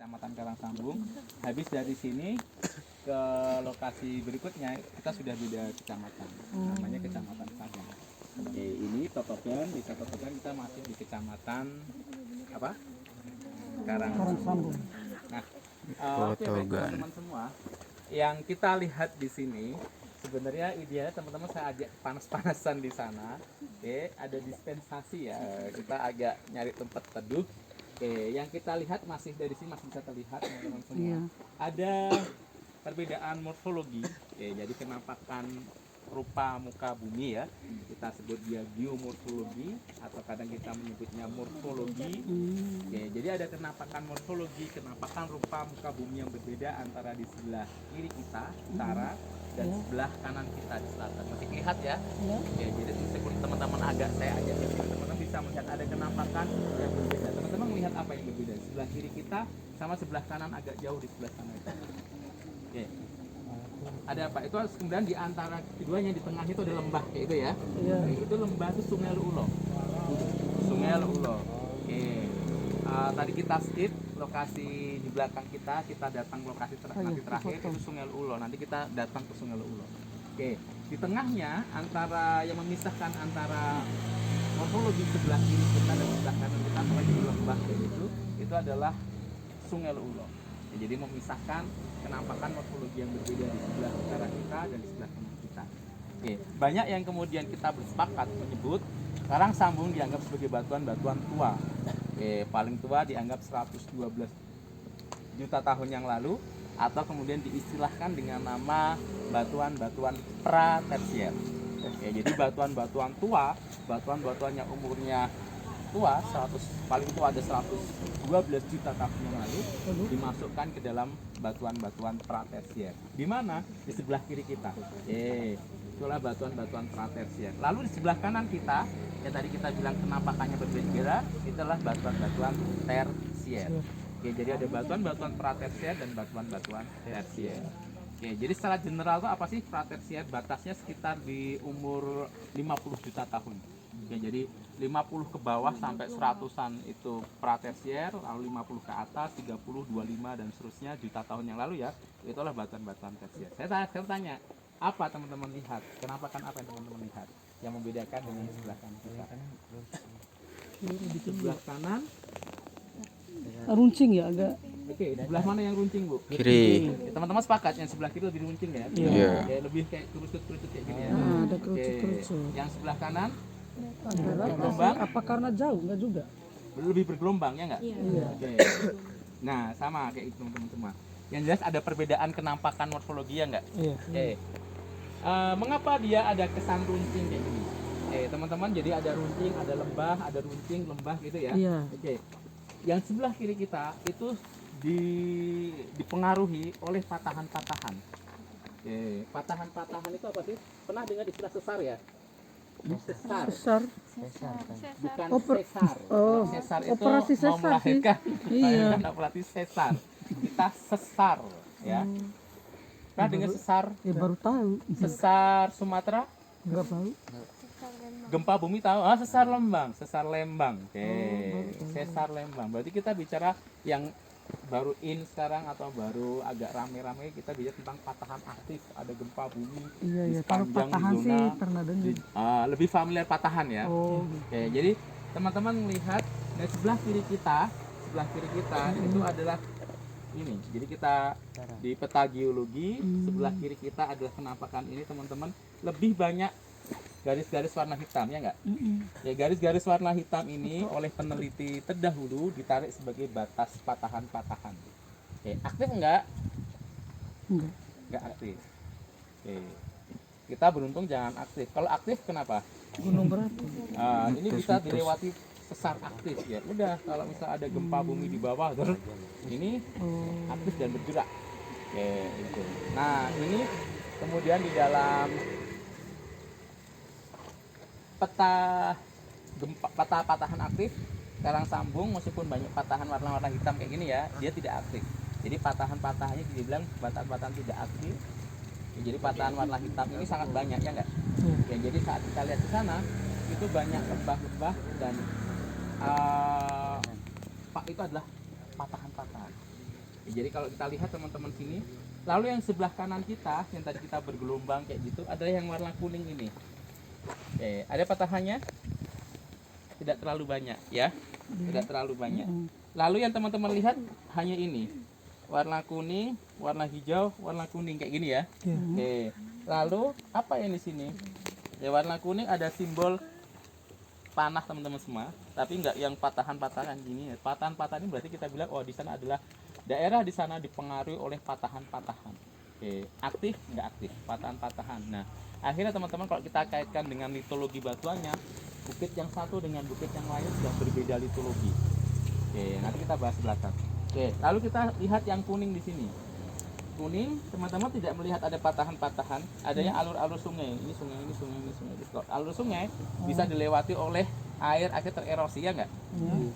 Kecamatan Karangsambung. Habis dari sini ke lokasi berikutnya kita sudah beda kecamatan, namanya Kecamatan Padang. Ini Totogan, desa Totogan kita masih di Kecamatan apa? Karangsambung. Nah, oke, baik teman-teman semua, yang kita lihat di sini sebenarnya idealnya teman-teman saya ajak panas-panasan di sana. Oke, ada dispensasi ya, kita agak nyari tempat teduh. Oke, yang kita lihat masih dari sini masih bisa terlihat teman-teman semua. Iya. Ada perbedaan morfologi. Oke, jadi penampakan rupa muka bumi ya. Kita sebut dia geomorfologi atau kadang kita menyebutnya morfologi. Oke, jadi ada penampakan morfologi, penampakan rupa muka bumi yang berbeda antara di sebelah kiri kita, utara, dan sebelah kanan kita di selatan. Masih lihat ya? Oke, jadi meskipun teman-teman agak saya ajak ya, teman-teman bisa melihat ada kenampakan yang berbeda. Teman-teman melihat apa yang berbeda? Sebelah kiri kita sama sebelah kanan agak jauh di sebelah sana itu. Oke. Ada apa? Itu kemudian di antara keduanya di tengah itu ada lembah kayak itu ya. Iya. Itu lembah itu Sungai Luulo. Sungai Luulo. Oke. Tadi kita skip lokasi di belakang kita datang lokasi nanti terakhir itu Sungai Luulo. Nanti kita datang ke Sungai Luulo. Oke. Di tengahnya antara yang memisahkan antara morfologi sebelah kiri kita dan sebelah kanan kita sebagai lembah itu adalah Sungai Luulo. Ya, jadi memisahkan kenampakan morfologi yang berbeda di sebelah utara kita dan di sebelah kanan kita. Oke, banyak yang kemudian kita bersepakat menyebut Karangsambung dianggap sebagai batuan-batuan tua. Oke, paling tua dianggap 112 juta tahun yang lalu atau kemudian diistilahkan dengan nama batuan-batuan pratersier. Oke, jadi batuan-batuan tua, batuan-batuan yang umurnya tua, paling tua ada 112 juta tahun yang lalu dimasukkan ke dalam batuan-batuan pratersier. Di mana? Di sebelah kiri kita. Itulah batuan-batuan pratersier. Lalu di sebelah kanan kita, yang tadi kita bilang kenampakannya berbeda, itulah batuan-batuan tersier. Oke, jadi ada batuan-batuan pratersier dan batuan-batuan tersier. Oke, jadi secara general itu apa sih pratersier? Batasnya sekitar di umur 50 juta tahun. Oke, jadi 50 ke bawah sampai 100-an itu pratersier, lalu 50 ke atas, 30, 25 dan seterusnya juta tahun yang lalu ya. Itulah batuan-batuan tersier. Saya tanya, apa teman-teman lihat? Kenapa kan apa yang teman-teman lihat yang membedakan dengan sebelah kanan kita? Di sebelah kanan Runcing ya agak. oke, sebelah mana yang runcing, Bu? Kiri. Teman-teman sepakat yang sebelah kiri lebih runcing ya? Iya. Kayak lebih kayak kerucut-kerucut kayak gini ya. Nah, ada Oke. kerucut-kerucut. Yang sebelah kanan Bergelombang. Apa karena jauh? Enggak juga. lebih bergelombang ya nggak? Iya. Oke. Nah, sama kayak itu teman-teman semua. Yang jelas ada perbedaan kenampakan morfologi ya nggak? Iya. Oke. Mengapa dia ada kesan runcing kayak gini? Teman-teman, jadi ada runcing, ada lembah, ada runcing, lembah gitu ya. Iya. Oke. Yang sebelah kiri kita itu dipengaruhi oleh patahan-patahan. Oke, patahan-patahan itu apa sih? Pernah dengar istilah sesar ya? Sesar, Besar. bukan Oper- sesar. Oh, Sesar itu operasi mau sesar sih. melahirkan. Iya. Bukan operasi sesar. Kita sesar, ya. Pernah dengar sesar? Ya baru tahu. Sesar Sumatera? Enggak tahu. Gempa bumi tahu? Sesar Lembang, sesar Lembang. Oke, sesar Lembang. Berarti kita bicara yang baru sekarang atau baru agak rame-rame, kita bicara tentang patahan aktif, ada gempa bumi Iya, di iya. Kalau sepanjang patahan zona. sih pernah dengar. Lebih familiar patahan ya. Oh, Oke, jadi teman-teman melihat dari sebelah kiri kita itu adalah ini. Jadi kita di peta geologi sebelah kiri kita adalah penampakan ini teman-teman, lebih banyak garis-garis warna hitam ya nggak? Ya, garis-garis warna hitam ini oleh peneliti terdahulu ditarik sebagai batas patahan-patahan. Oke, aktif enggak? enggak. Enggak aktif. Oke. Kita beruntung jangan aktif. Kalau aktif kenapa? Gunung berapi. Ini bisa dilewati sesar aktif ya. Udah, kalau misal ada gempa bumi di bawah terus ini aktif dan bergerak. Oke, itu. Nah, ini kemudian di dalam patahan aktif Karangsambung, meskipun banyak patahan warna-warna hitam kayak gini ya, dia tidak aktif. Jadi patahan-patahannya dibilang patahan-patahan tidak aktif. Ya, jadi patahan warna hitam ini sangat banyak ya enggak? Ya, jadi saat kita lihat ke sana itu banyak lembah-lembah dan itu adalah patahan-patahan. Jadi kalau kita lihat teman-teman sini, lalu yang sebelah kanan kita yang tadi kita bergelombang kayak gitu adalah yang warna kuning ini. Oke, ada patahannya? Tidak terlalu banyak ya, tidak terlalu banyak. Lalu yang teman-teman lihat hanya ini, warna kuning, warna hijau, warna kuning kayak gini ya. Oke, lalu apa yang di sini? Ya warna kuning ada simbol panah teman-teman semua, tapi nggak yang patahan-patahan gini ya. Patahan-patahan ini berarti kita bilang oh di sana adalah daerah di sana dipengaruhi oleh patahan-patahan. Oke, aktif nggak aktif patahan-patahan. Nah, akhirnya teman-teman kalau kita kaitkan dengan litologi batuannya, bukit yang satu dengan bukit yang lain sudah berbeda litologi. Oke, nanti kita bahas belakang. Oke, lalu kita lihat yang kuning di sini. Kuning, teman-teman tidak melihat ada patahan-patahan, adanya alur-alur sungai. Ini sungai, ini sungai, ini sungai. Kalau alur sungai bisa dilewati oleh air akhirnya tererosi ya nggak?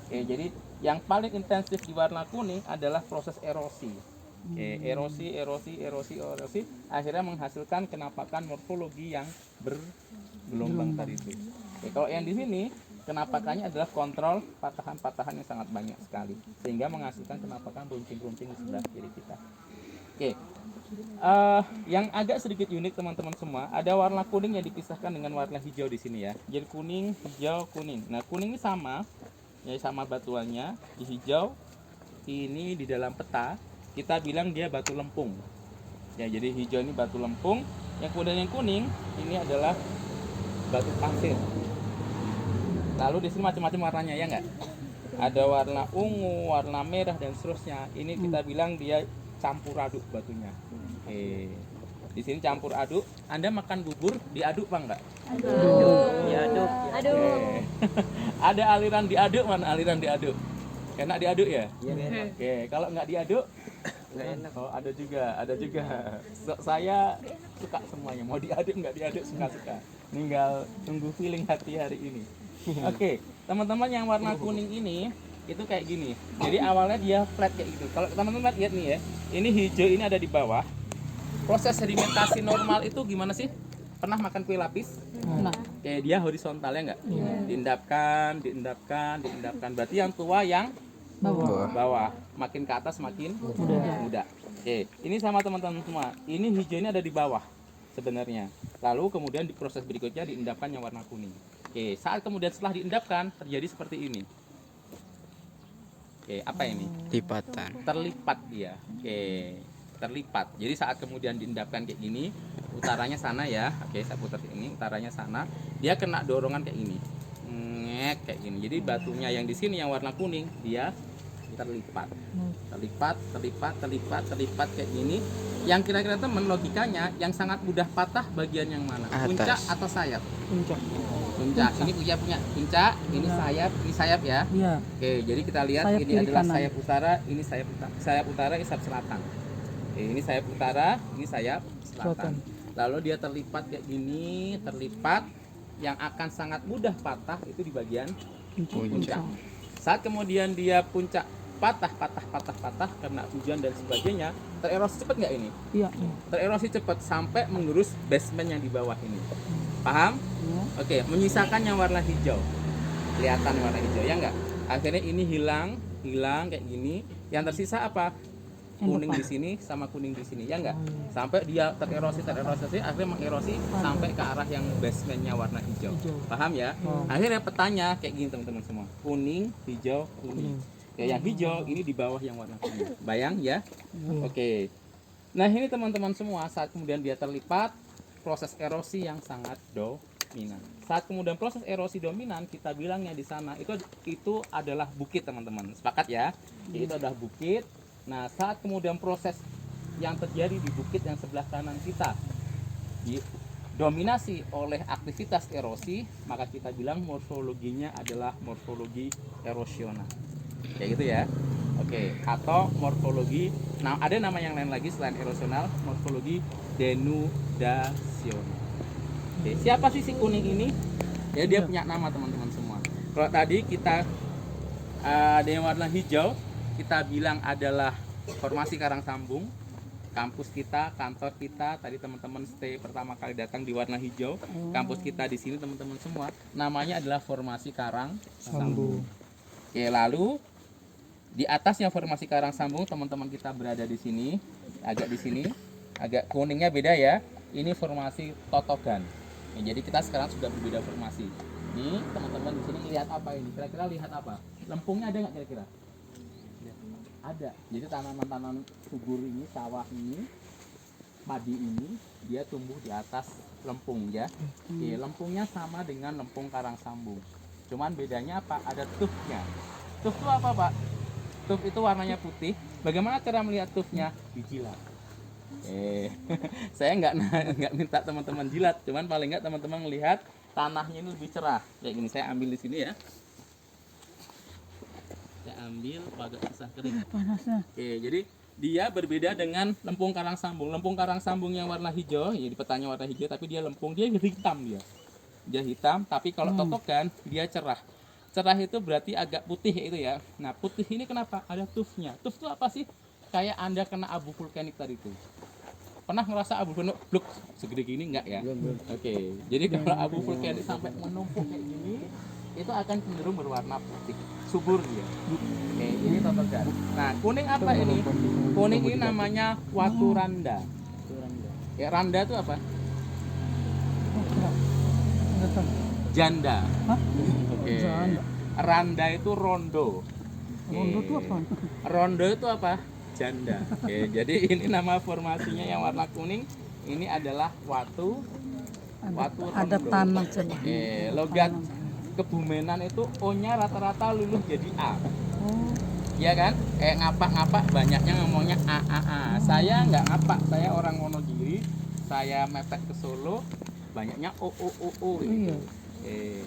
Oke, jadi yang paling intensif di warna kuning adalah proses erosi. Oke, erosi, akhirnya menghasilkan kenapakan morfologi yang bergelombang tadi itu. Oke, kalau yang di sini kenapakannya adalah kontrol patahan-patahan yang sangat banyak sekali, sehingga menghasilkan kenapakan runcing-runcing di sebelah kiri kita. Oke, yang agak sedikit unik teman-teman semua, ada warna kuning yang dipisahkan dengan warna hijau di sini ya. Jadi kuning, hijau, kuning. Nah kuning ini sama, ya sama batuannya. Di hijau ini di dalam peta kita bilang dia batu lempung. Ya jadi hijau ini batu lempung. Yang kemudian yang kuning ini adalah batu pasir. Lalu di sini macam-macam warnanya ya nggak? Ada warna ungu, warna merah dan seterusnya. Ini kita bilang dia campur aduk batunya. Oke. Di sini campur aduk. Anda makan bubur diaduk Pak enggak? Diaduk. Oke. Ada aliran diaduk, mana aliran diaduk? Enak diaduk ya? Iya. Oke, kalau nggak diaduk Nggak enak. oh, ada juga. Saya suka semuanya, mau diaduk nggak diaduk suka-suka. Tinggal tunggu feeling hati hari ini. Oke, teman-teman yang warna kuning ini itu kayak gini. Jadi awalnya dia flat kayak gitu. Kalau teman-teman lihat nih ya, ini hijau ini ada di bawah. Proses sedimentasi normal itu gimana sih? Pernah makan kue lapis? Nah, Kayak dia horizontal ya nggak? Diendapkan. Berarti yang tua yang bawah. Makin ke atas makin muda. Oke, ini sama teman-teman semua. Ini hijau ini ada di bawah sebenarnya. Lalu kemudian di proses berikutnya diendapkan yang warna kuning. Oke, saat kemudian setelah diendapkan terjadi seperti ini. Oke, apa ini? Lipatan. Terlipat dia. Oke, terlipat. Jadi saat kemudian diendapkan kayak gini, utaranya sana ya. Oke, saya putar ini, utaranya sana. Dia kena dorongan kayak gini. Ngek kayak gini. Jadi batunya yang di sini yang warna kuning, dia terlipat. Terlipat kayak gini. Yang kira-kira teman logikanya yang sangat mudah patah bagian yang mana? Atas. Puncak atau sayap? puncak. Puncak. Ini punya puncak, ini sayap ya. Iya. Oke, jadi kita lihat Sayap ini kiri adalah kanan. sayap utara, ini sayap utara, ini sayap selatan. Oke, ini sayap utara, ini sayap selatan. Lalu dia terlipat kayak gini, terlipat yang akan sangat mudah patah itu di bagian puncak. Saat kemudian dia puncak patah karena hujan dan sebagainya, tererosi cepat nggak ini? Iya. Tererosi cepat sampai mengerus basement yang di bawah ini. Paham? Iya. Oke, menyisakan yang warna hijau. Kelihatan warna hijau ya enggak? Akhirnya ini hilang kayak gini. Yang tersisa apa? Kuning di sini sama kuning di sini ya enggak? Sampai dia tererosi akhirnya mengerosi sampai ke arah yang basementnya warna hijau. Paham ya? Akhirnya petanya kayak gini teman-teman semua. Kuning, hijau, kuning. Ya, yang hijau ini di bawah yang warna kuning. Bayang ya? Oke. Nah, ini teman-teman semua saat kemudian dia terlipat proses erosi yang sangat dominan. Saat kemudian proses erosi dominan, kita bilangnya di sana itu adalah bukit teman-teman. Sepakat ya? Itu adalah bukit. Nah, saat kemudian proses yang terjadi di bukit yang sebelah kanan kita didominasi oleh aktivitas erosi, maka kita bilang morfologinya adalah morfologi erosional. Kayak gitu ya. Oke, atau morfologi. Nah, ada nama yang lain lagi selain erosional, morfologi denudasional. Oke, siapa sih si kuning ini? Ya, dia punya nama teman-teman semua. Kalau tadi kita ada yang warna hijau, kita bilang adalah formasi karang sambung. Kampus kita, kantor kita, tadi teman-teman stay pertama kali datang di warna hijau. Kampus kita di sini teman-teman semua, namanya adalah formasi karang sambung. Oke, lalu Di atasnya formasi karang sambung, teman-teman kita berada di sini, agak kuningnya beda ya. Ini formasi totogan. Ya, jadi kita sekarang sudah berbeda formasi. Ini teman-teman di sini lihat apa ini? Kira-kira lihat apa? Lempungnya ada nggak kira-kira? Ada. Jadi tanaman-tanaman subur ini, sawah ini, padi ini, dia tumbuh di atas lempung ya. Oke, lempungnya sama dengan lempung karang sambung. Cuman bedanya apa? Ada tufnya. Tuf itu apa, Pak? Tuf itu warnanya putih. Bagaimana cara melihat tufnya? Dijilat. Saya nggak minta teman-teman jilat, cuman paling nggak teman-teman melihat tanahnya ini lebih cerah. Kayak gini, saya ambil di sini ya. Saya ambil agak susah kering. Panasnya. Oke, jadi dia berbeda dengan lempung karang sambung. Lempung karang sambung yang warna hijau, ya di petanya warna hijau, tapi dia lempung, dia hitam dia. Dia hitam, tapi kalau totokan dia cerah. Cerah itu berarti agak putih itu ya. Nah, putih ini kenapa? Ada tufnya. Tuf itu apa sih? Kayak Anda kena abu vulkanik tadi itu. Pernah ngerasa abu vulkanik bluk segede gini enggak ya? Oke. Jadi kalau abu vulkanik sampai menumpuk kayak gini, itu akan cenderung berwarna putih, subur dia. Oke, ini totokan. Nah, kuning apa ini? Kuning ini namanya watu randa. Ya, randa itu apa? Nggak tahu. Janda. Hah? Oke. Janda. Randa itu rondo. Rondo itu apa? Rondo itu apa? Janda. Oke, jadi ini nama formasinya yang warna kuning. Ini adalah watu Ada rondo. tanah coba. Logat Kebumenan itu O-nya rata-rata luluh jadi A. Oh, Iya kan? Ngapak-ngapak banyaknya ngomongnya A. Saya nggak ngapak, saya orang Wonogiri. Saya mepet ke Solo, banyaknya O gitu. iya.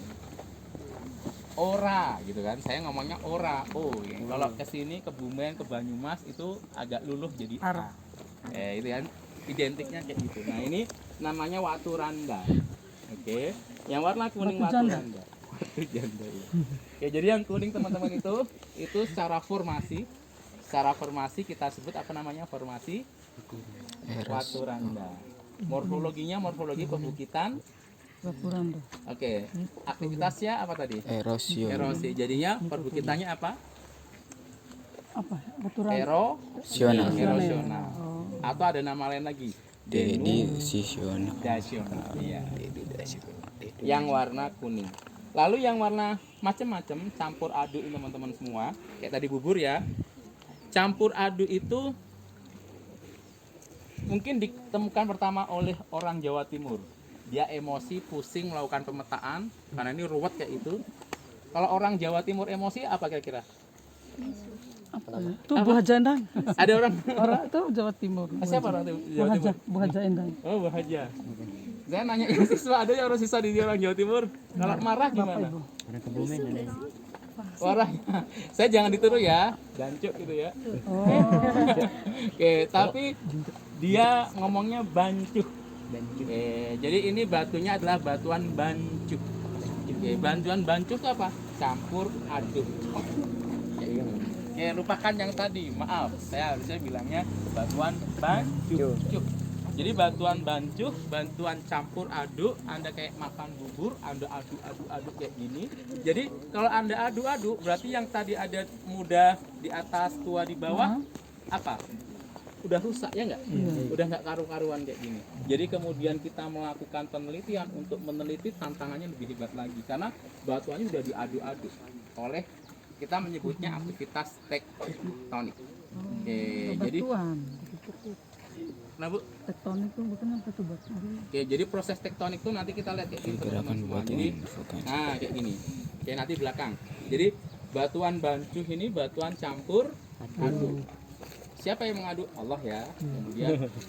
Ora gitu kan, saya ngomongnya ora gitu. Kalau ke sini Kebumen, ke Banyumas itu agak luluh jadi A. Itu kan identiknya kayak gitu. Nah, ini namanya watu randa. Oke. Yang warna kuning Watu watu janda. randa. Watu janda ya. Oke, jadi yang kuning teman-teman itu secara formasi kita sebut apa namanya? Formasi watu randa. Morfologi pembukitan. Watu randa. Oke, aktivitasnya apa tadi? Erosi. Jadinya perbukitannya apa? Apa? Watu randa. Erosional. Erosional. Atau ada nama lain lagi? Decisional. Denudasional. Iya. Yang warna kuning. Lalu yang warna macam-macam campur aduk ini teman-teman semua. Kayak tadi bubur ya. Campur aduk itu mungkin ditemukan pertama oleh orang Jawa Timur. Dia emosi, pusing melakukan pemetaan karena ini ruwet kayak itu. Kalau orang Jawa Timur emosi apa kira-kira? Apa? Itu buah jandang. Ada orang Orang itu Jawa Timur. siapa orang Jawa Timur? Buah jandang. Oh, Bahaja. Saya nanya ini siswa, ada yang orang siswa di orang Jawa Timur. Kalau marah gimana? Warnanya. Saya jangan ditiru ya, gancuk gitu ya. Oh, Oke, tapi dia ngomongnya bancuh. Jadi ini batunya adalah batuan bancuh. Batuan bancuh itu apa? Campur aduk. Lupakan yang tadi. Maaf, saya harusnya bilangnya batuan bancuh. Jadi batuan bancuh, batuan campur aduk. Anda kayak makan bubur, Anda aduk kayak gini. Jadi kalau Anda aduk-aduk, berarti yang tadi ada muda di atas, tua di bawah, apa? Udah rusak ya nggak? Udah nggak karu-karuan kayak gini. Jadi kemudian kita melakukan penelitian untuk meneliti tantangannya lebih hebat lagi karena batuannya udah diaduk-aduk oleh kita menyebutnya aktivitas tektonik. Jadi batuan. nah Bu, Tektonik itu bukan apa tuh batu? jadi proses tektonik itu nanti kita lihat kayak gini teman-teman semua. Jadi nah kayak gini. Nanti belakang. Jadi batuan bancuh ini batuan campur aduk. Siapa yang mengaduk? Allah ya.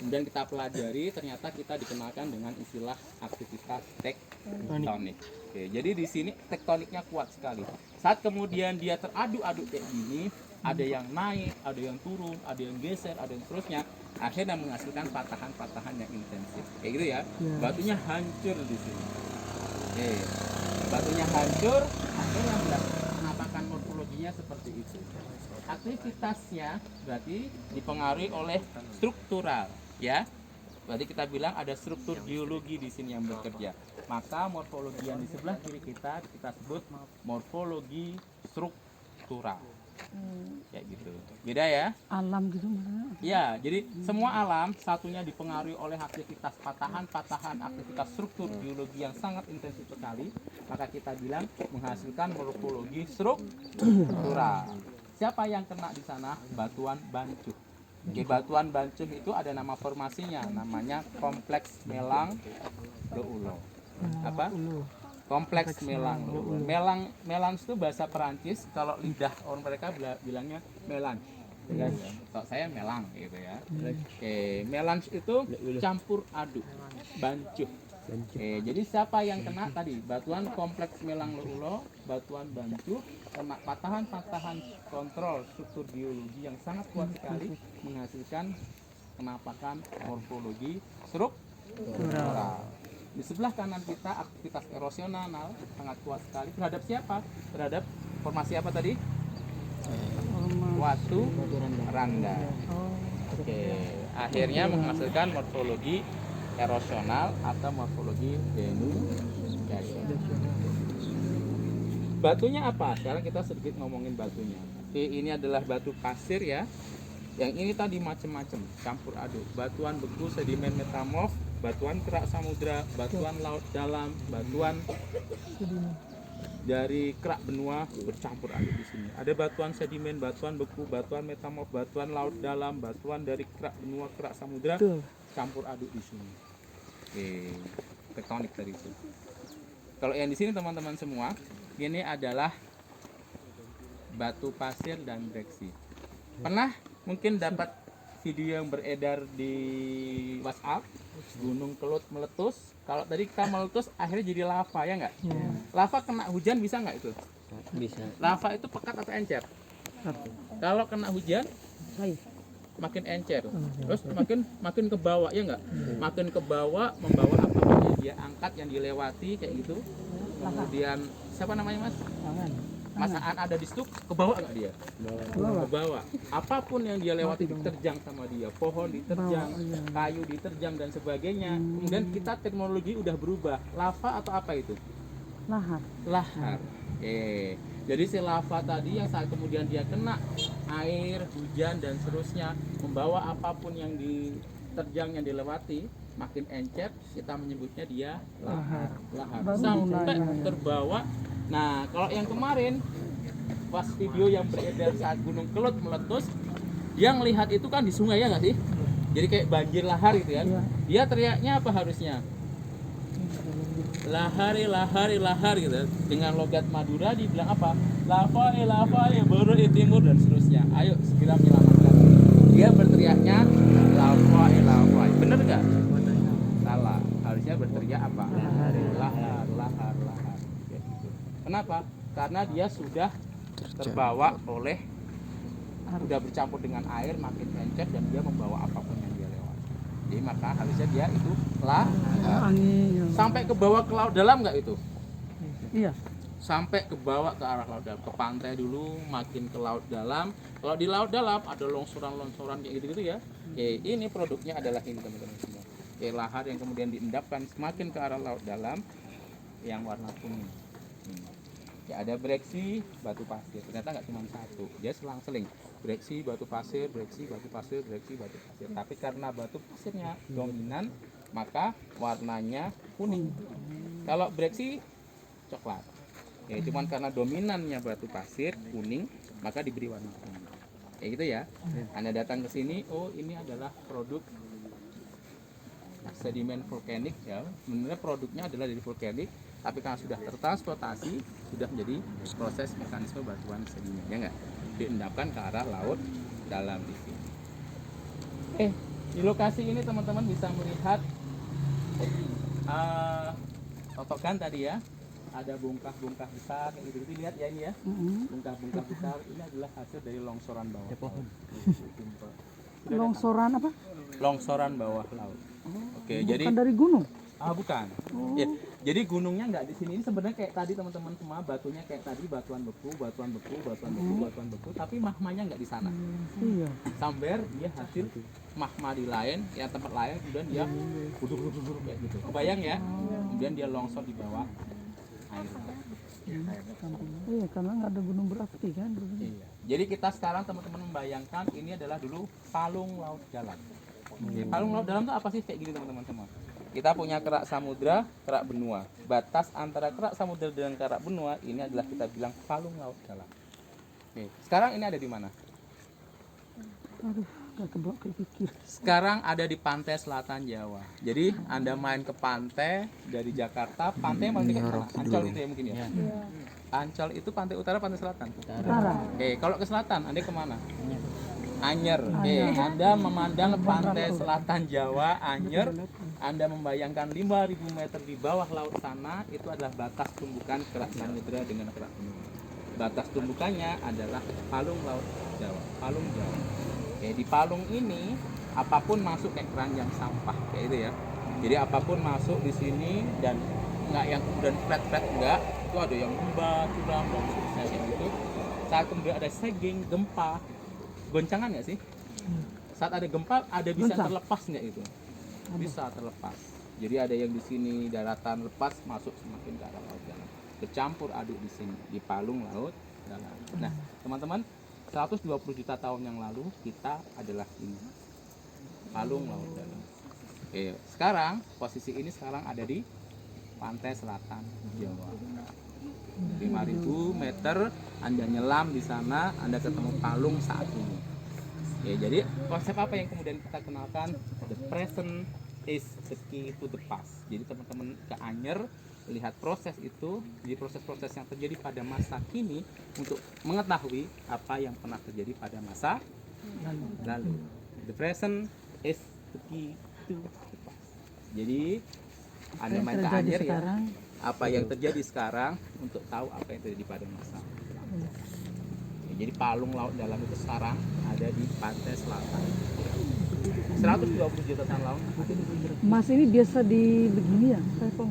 Kemudian kita pelajari ternyata kita dikenalkan dengan istilah aktivitas tektonik. Jadi di sini tektoniknya kuat sekali. Saat kemudian dia teraduk-aduk kayak gini, ada yang naik, ada yang turun, ada yang geser, ada yang seterusnya, akhirnya menghasilkan patahan-patahan yang intensif. Kayak gitu ya. Batunya hancur di sini. Batunya hancur, akhirnya menampakkan morfologinya seperti itu. Aktivitasnya berarti dipengaruhi oleh struktural, ya. Berarti kita bilang ada struktur geologi di sini yang bekerja. Maka morfologi yang di sebelah kiri kita sebut morfologi struktural. Kayak gitu. Beda ya? Alam gitu maksudnya. Ya, jadi semua alam satunya dipengaruhi oleh aktivitas patahan-patahan, aktivitas struktur geologi yang sangat intensif sekali. Maka kita bilang menghasilkan morfologi struktural. Siapa yang kena di sana? Batuan bancuh. Di batuan bancuh itu ada nama formasinya, namanya kompleks melang leulo. Apa? Kompleks melang leulo. Melang itu bahasa Perancis, kalau lidah orang mereka bilangnya melange. Ya, kalau saya melang gitu ya. Oke, melange itu campur aduk, bancuh. Oke, jadi siapa yang kena tadi? Batuan kompleks melang leulo, batuan bancuh, kena patahan-patahan kontrol struktur geologi yang sangat kuat sekali menghasilkan penampakan morfologi struktural. Di sebelah kanan kita aktivitas erosional sangat kuat sekali terhadap siapa? Terhadap formasi apa tadi? Watu randa. Oke, akhirnya menghasilkan morfologi erosional atau morfologi denudation. Batunya apa? Sekarang kita sedikit ngomongin batunya. Oke, ini adalah batu pasir ya. Yang ini tadi macam-macam, campur aduk. Batuan beku, sedimen metamorf, batuan kerak samudra, batuan laut dalam, batuan dari kerak benua bercampur aduk di sini. Ada batuan sedimen, batuan beku, batuan metamorf, batuan laut dalam, batuan dari kerak benua, kerak samudra, campur aduk di sini. Oke, tektonik tadi itu. Kalau yang di sini teman-teman semua, ini adalah batu pasir dan breksi. Pernah mungkin dapat video yang beredar di WhatsApp, gunung Kelut meletus. Kalau tadi kita meletus akhirnya jadi lava ya nggak? Lava kena hujan bisa nggak itu? Bisa. Lava itu pekat atau encer? Kalau kena hujan makin encer, terus makin ke bawah ya nggak? Makin ke bawah membawa apapun yang dia angkat, yang dilewati kayak gitu. Kemudian siapa namanya mas? Masaan ada di situ, ke bawah nggak dia? Ke bawah. Apapun yang dia lewati diterjang sama dia, pohon diterjang, kayu diterjang dan sebagainya. Kemudian kita teknologi udah berubah. Lava atau apa itu? Lahar. Jadi si lava tadi yang saat kemudian dia kena air, hujan dan seterusnya membawa apapun yang diterjang, yang dilewati makin encer, kita menyebutnya dia lahar. Sampai terbawa. Nah, kalau yang kemarin pas video yang beredar saat Gunung Kelut meletus, dia ngelihat itu kan di sungai ya nggak sih? Jadi kayak banjir lahar gitu ya. Dia teriaknya apa harusnya? Lahari, lahari, lahar gitu. Dengan logat Madura dibilang apa? Lava, baru timur dan seterusnya. Ayo segera menyelamatkan. Dia berteriaknya lava, lava. Bener nggak? Salah. Harusnya berteriak apa? Lahar, lahar. Kenapa? Karena dia sudah terbawa oleh, sudah bercampur dengan air, makin encer dan dia membawa apapun yang dia lewati. Jadi maka harusnya dia itu sampai ke bawah ke laut dalam nggak itu? Iya. Sampai ke bawah ke arah laut dalam, ke pantai dulu, makin ke laut dalam. Kalau di laut dalam ada longsoran-longsoran kayak gitu-gitu ya. Oke, ini produknya adalah ini teman-teman semua. Oke, lahar yang kemudian diendapkan semakin ke arah laut dalam yang warna kuning. Ya ada breksi batu pasir, ternyata nggak cuma satu, dia selang-seling breksi batu pasir, breksi batu pasir, breksi batu pasir. Tapi karena batu pasirnya dominan maka warnanya kuning. Kalau breksi coklat ya, cuman karena dominannya batu pasir kuning maka diberi warna kuning kayak gitu ya. Anda datang ke sini, oh ini adalah produk sedimen vulkanik ya, sebenarnya produknya adalah dari vulkanik, tapi karena sudah tertransportasi sudah menjadi proses mekanisme batuan sedimen ya nggak, diendapkan ke arah laut dalam di sini. Di lokasi ini teman-teman bisa melihat totokan tadi ya, ada bongkah-bongkah besar kayak gitu, lihat ya ini ya, bongkah-bongkah besar ini adalah hasil dari longsoran bawah laut. Longsoran apa? Longsoran bawah laut. Oke, Bukan jadi dari gunung. bukan. Ya, jadi gunungnya nggak di sini. Ini sebenarnya kayak tadi teman-teman semua, batunya kayak tadi batuan beku, tapi mahmanya nggak di sana. Iya. Sambar dia hasil mahma di lain, ya tempat lain, kemudian dia budur kayak gitu. Kebayang ya? Kemudian dia longsor di bawah air. Iya, karena nggak ada gunung berapi kan. Iya. Jadi kita sekarang teman-teman membayangkan ini adalah dulu palung laut dalam. Oke, palung laut dalam itu apa sih kayak gini teman-teman semua? Kita punya kerak samudra, kerak benua. Batas antara kerak samudra dengan kerak benua ini adalah kita bilang palung laut dalam. Oke, sekarang ini ada di mana? Aduh, nggak kebawa kepikir. Sekarang ada di pantai selatan Jawa. Jadi Anda main ke pantai dari Jakarta, pantai yang paling dekat mana? Ancol itu ya mungkin ya. Ancol itu pantai utara, pantai selatan. Utara. Oke, kalau ke selatan Anda kemana? Anyer. Oke, Anda memandang pantai selatan Jawa, Anyer. Anda membayangkan 5.000 meter di bawah laut sana itu adalah batas tumbukan kerak samudra dengan kerak benua. Batas tumbukannya adalah palung laut Jawa, palung Jawa. Oke, di palung ini apapun masuk kayak keranjang sampah kayak itu ya. Jadi apapun masuk di sini dan enggak yang kemudian flat enggak, itu ada yang lembah, curam dan seterusnya kayak gitu. Saat kemudian ada seging, gempa, goncangan nggak sih? Saat ada gempa ada bisa Goncang. terlepas nggak itu? Bisa terlepas. Jadi ada yang di sini daratan lepas masuk semakin ke arah laut dalam. Bercampur aduk di sini di palung laut dalam. Nah, teman-teman, 120 juta tahun yang lalu kita adalah ini. Palung laut dalam. Oke, sekarang posisi ini sekarang ada di pantai selatan Jawa. 5.000 meter Anda nyelam di sana, Anda ketemu palung saat ini. Ya, jadi konsep apa yang kemudian kita kenalkan? The present is the key to the past. Jadi teman-teman ke Anyer lihat proses itu, di proses-proses yang terjadi pada masa kini untuk mengetahui apa yang pernah terjadi pada masa lalu. The present is the key to the past. Jadi Anda yang main ke terjadi Anyer ya, sekarang. apa yang terjadi sekarang untuk tahu apa yang terjadi pada masa lalu. Ya, jadi palung laut dalam itu sekarang ada di pantai selatan. 120 juta tahun lalu. Mas ini biasa di begini ya? Saya kok nggak